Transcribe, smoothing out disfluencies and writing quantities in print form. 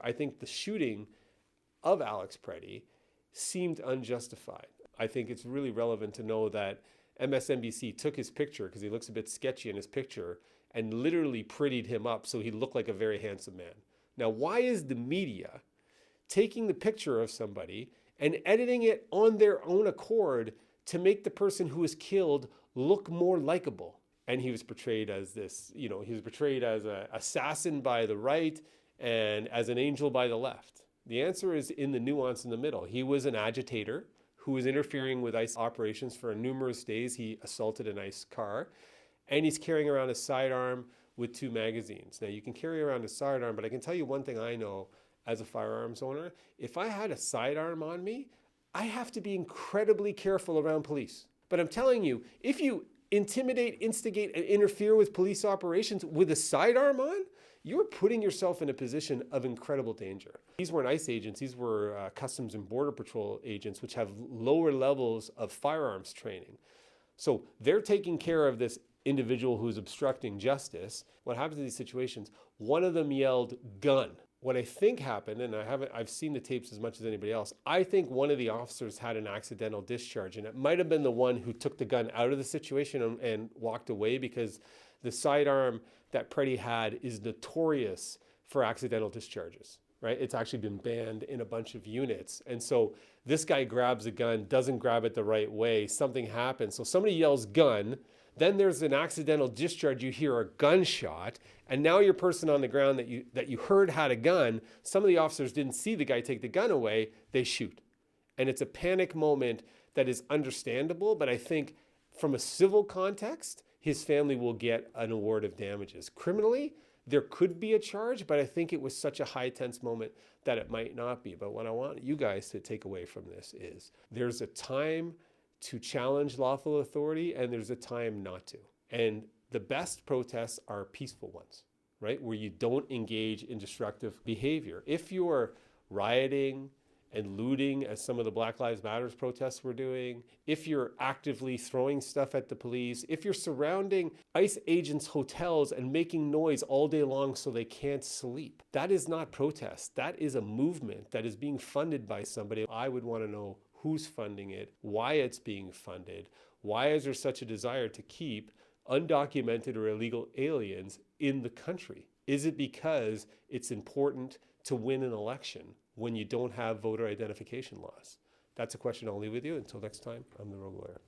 I think the shooting of Alex Pretti seemed unjustified. I think it's really relevant to know that MSNBC took his picture because he looks a bit sketchy in his picture and literally prettied him up so he looked like a very handsome man. Now, why is the media taking the picture of somebody and editing it on their own accord to make the person who was killed look more likable? And he was portrayed as this, he was portrayed as an assassin by the right and as an angel by the left. The answer is in the nuance in the middle. He was an agitator who was interfering with ICE operations for numerous days. He assaulted an ICE car, and he's carrying around a sidearm with 2 magazines. Now, you can carry around a sidearm, but I can tell you one thing I know as a firearms owner. If I had a sidearm on me, I have to be incredibly careful around police. But I'm telling you, if you intimidate, instigate, and interfere with police operations with a sidearm on, you're putting yourself in a position of incredible danger. These weren't ICE agents, these were Customs and Border Patrol agents, which have lower levels of firearms training. So they're taking care of this individual who's obstructing justice. What happens in these situations? One of them yelled, "Gun." What I think happened, and I've seen the tapes as much as anybody else, I think one of the officers had an accidental discharge, and it might have been the one who took the gun out of the situation and walked away, because the sidearm that Pretti had is notorious for accidental discharges, right? It's actually been banned in a bunch of units. And so this guy grabs a gun, doesn't grab it the right way, something happens. So somebody yells "gun," then there's an accidental discharge, you hear a gunshot, and now your person on the ground that you heard had a gun, some of the officers didn't see the guy take the gun away, they shoot. And it's a panic moment that is understandable, but I think from a civil context, his family will get an award of damages. Criminally, there could be a charge, but I think it was such a high tense moment that it might not be. But what I want you guys to take away from this is there's a time to challenge lawful authority and there's a time not to. And the best protests are peaceful ones, right? Where you don't engage in destructive behavior. If you're rioting and looting, as some of the Black Lives Matter protests were doing, if you're actively throwing stuff at the police, if you're surrounding ICE agents' hotels and making noise all day long so they can't sleep, that is not protest. That is a movement that is being funded by somebody. I would want to know who's funding it, why it's being funded, why is there such a desire to keep undocumented or illegal aliens in the country? Is it because it's important to win an election when you don't have voter identification laws? That's a question I'll leave with you. Until next time, I'm the Rogue Lawyer.